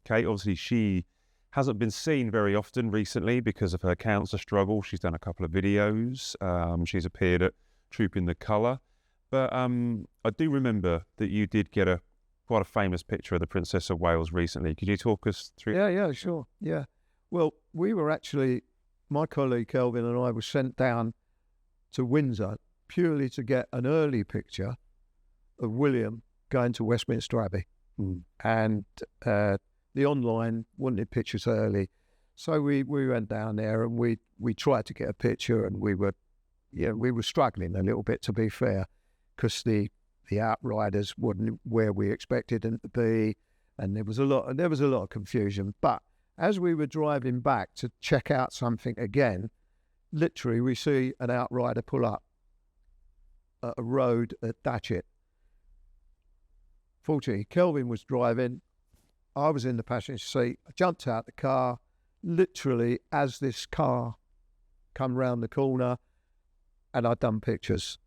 Kate. Obviously, she hasn't been seen very often recently because of her cancer struggle. She's done a couple of videos. She's appeared at Trooping the Colour. But I do remember that you did get quite a famous picture of the Princess of Wales recently. Could you talk us through? Yeah, sure. Yeah. Well, we were actually, my colleague Kelvin and I were sent down to Windsor purely to get an early picture of William going to Westminster Abbey. And the online wanted pictures early. So we went down there and we tried to get a picture, and we were struggling a little bit, to be fair, because the outriders weren't where we expected them to be, and there was a lot of confusion. But as we were driving back to check out something again, literally we see an outrider pull up at a road at Datchet. Fortunately, Kelvin was driving. I was in the passenger seat. I jumped out the car, literally as this car come round the corner, and I'd done pictures.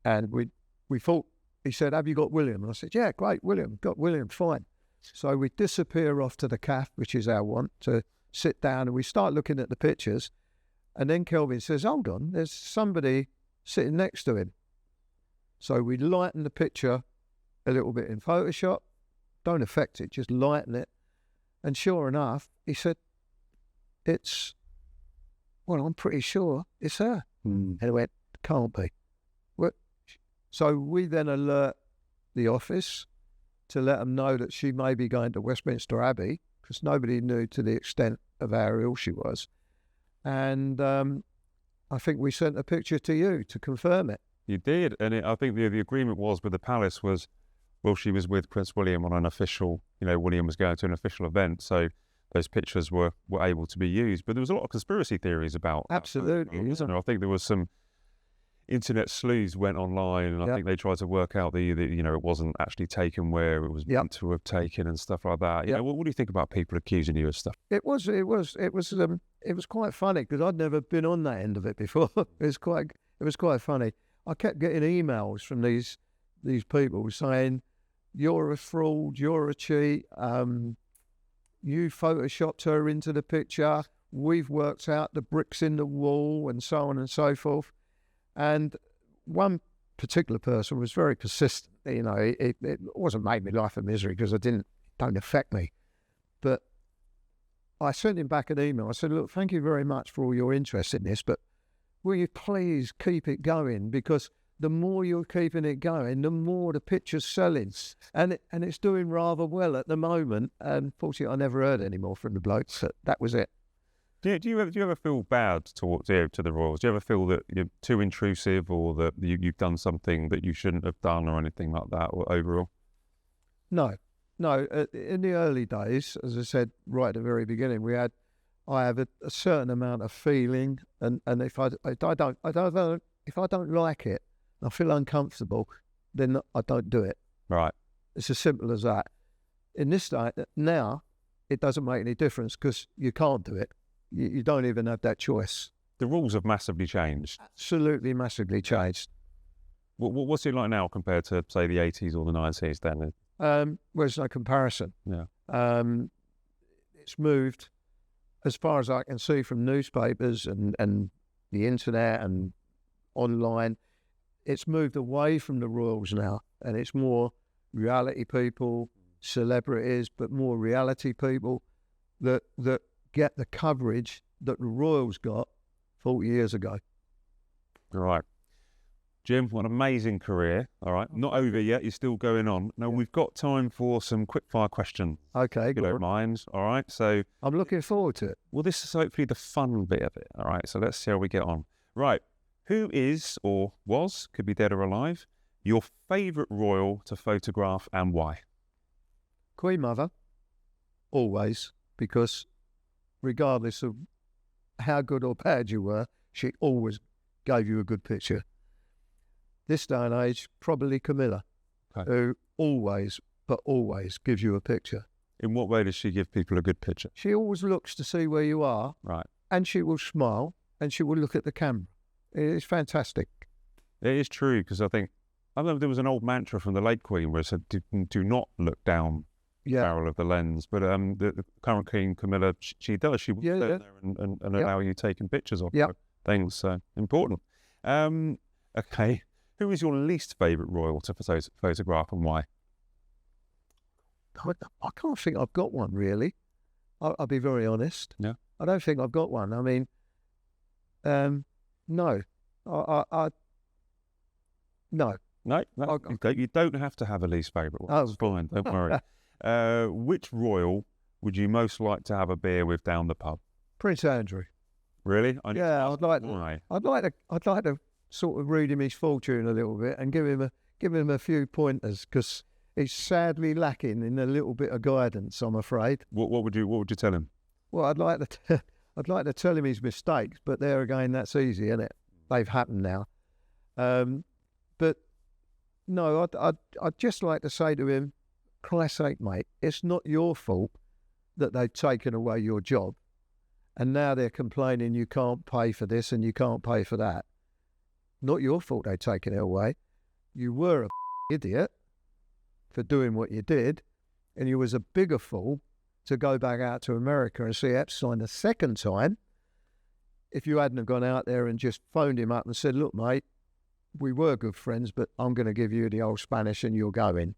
And we thought, he said, "Have you got William?" And I said, "Yeah, great, William, got William, fine." So we disappear off to the cafe, which is our want, to sit down, and we start looking at the pictures. And then Kelvin says, "Hold on, there's somebody sitting next to him." So we lighten the picture a little bit in Photoshop, don't affect it, just lighten it. And sure enough, he said, I'm pretty sure it's her. And I went, "Can't be." What? So we then alert the office to let them know that she may be going to Westminster Abbey, because nobody knew to the extent of how ill she was. And I think we sent a picture to you to confirm it. You did, and I think the agreement was with the palace was, well, she was with Prince William on an official, William was going to an official event, so those pictures were able to be used. But there was a lot of conspiracy theories about Absolutely, that, wasn't there? I think there was some internet sleuths went online, and I think they tried to work out it wasn't actually taken where it was meant to have taken and stuff like that. What do you think about people accusing you of stuff? It was quite funny, because I'd never been on that end of it before. It was quite funny. I kept getting emails from these people saying, "You're a fraud, you're a cheat, you photoshopped her into the picture, we've worked out the bricks in the wall," and so on and so forth. And one particular person was very persistent. It wasn't made me life a misery, because it don't affect me. But I sent him back an email. I said, "Look, thank you very much for all your interest in this, but will you please keep it going? Because the more you're keeping it going, the more the picture's selling. And it's doing rather well at the moment." And fortunately, I never heard any more from the blokes. So that was it. Do you ever feel bad to the royals? Do you ever feel that you're too intrusive, or that you've done something that you shouldn't have done, or anything like that, or overall? No. In the early days, as I said right at the very beginning, I have a certain amount of feeling, and if I don't like it, I feel uncomfortable, then I don't do it. Right. It's as simple as that. In this day now, it doesn't make any difference, because you can't do it. You don't even have that choice. The rules have massively changed. Absolutely massively changed. What's it like now compared to, say, the 80s or the 90s then? There's no comparison. Yeah. It's moved, as far as I can see from newspapers and the internet and online, it's moved away from the royals now, and it's more reality people, celebrities, but more reality people that get the coverage that the royals got 40 years ago. All right. Jim, what an amazing career. All right. Not over yet. You're still going on. Now, we've got time for some quick-fire questions. Okay, if you don't mind. All right. So I'm looking forward to it. Well, this is hopefully the fun bit of it. All right. So let's see how we get on. Right. Who is, or was, could be dead or alive, your favourite royal to photograph, and why? Queen Mother, always, because regardless of how good or bad you were, she always gave you a good picture. This day and age, probably Camilla, who always gives you a picture. In what way does she give people a good picture? She always looks to see where you are. Right. And she will smile, and she will look at the camera. It's fantastic. It is true, because I know there was an old mantra from the late Queen where it said, do not look down barrel of the lens. But the current Queen Camilla, she does. She will stand there and allow you taking pictures of her things. So important. Okay. Who is your least favourite royal to photograph and why? I can't think I've got one, really. I'll be very honest. Yeah. I don't think I've got one. I mean, no. No. No, you don't have to have a least favourite one. It's fine, don't worry. Which royal would you most like to have a beer with down the pub? Prince Andrew. Really? I'd like to sort of read him his fortune a little bit and give him a few pointers, because he's sadly lacking in a little bit of guidance, I'm afraid. What would you tell him? Well, I'd like to tell him his mistakes, but there again, that's easy, isn't it? They've happened now. But no, I'd just like to say to him, Christ's sake, mate, it's not your fault that they've taken away your job, and now they're complaining you can't pay for this and you can't pay for that. Not your fault they've taken it away. You were a idiot for doing what you did, and you was a bigger fool to go back out to America and see Epstein the second time if you hadn't have gone out there and just phoned him up and said, look, mate, we were good friends, but I'm going to give you the old Spanish and you're going.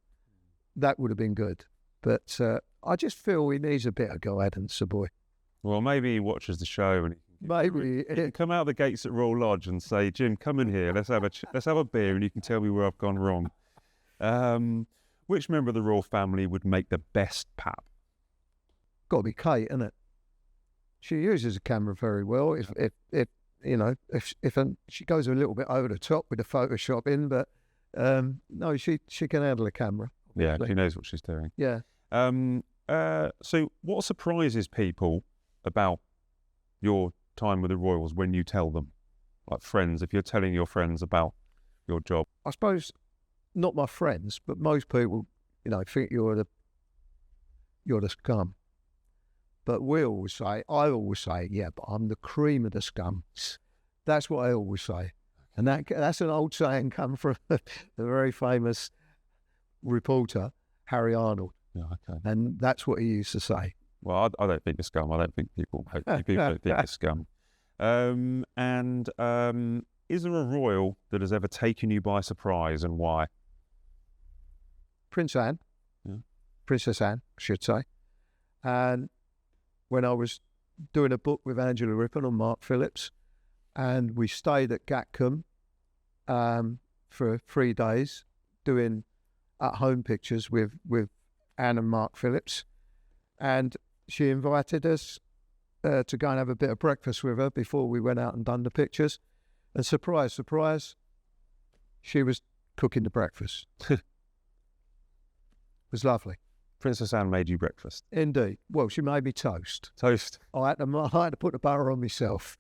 That would have been good. But I just feel he needs a bit of guidance, the boy. Well, maybe he watches the show and maybe he can come out the gates at Royal Lodge and say, Jim, come in here, let's have a beer and you can tell me where I've gone wrong. Which member of the royal family would make the best pap? Got to be Kate, isn't it? She uses a camera very well. If she goes a little bit over the top with the photoshopping, but no, she can handle a camera. Yeah, she knows what she's doing. Yeah. So what surprises people about your time with the royals when you tell them, like friends, if you're telling your friends about your job? I suppose not my friends, but most people, think you're the scum. But I always say, yeah, but I'm the cream of the scum. That's what I always say. And that's an old saying come from the very famous reporter, Harry Arnold. Yeah, okay. And that's what he used to say. Well, I don't think the scum. I don't think people don't think the scum. And is there a royal that has ever taken you by surprise and why? Prince Anne. Yeah. Princess Anne, I should say. And when I was doing a book with Angela Rippon on Mark Phillips, and we stayed at Gatcombe for 3 days doing at-home pictures with Anne and Mark Phillips, and she invited us to go and have a bit of breakfast with her before we went out and done the pictures. And surprise, surprise, she was cooking the breakfast. It was lovely. Princess Anne made you breakfast? Indeed. Well, she made me toast. Toast? I had to put the butter on myself.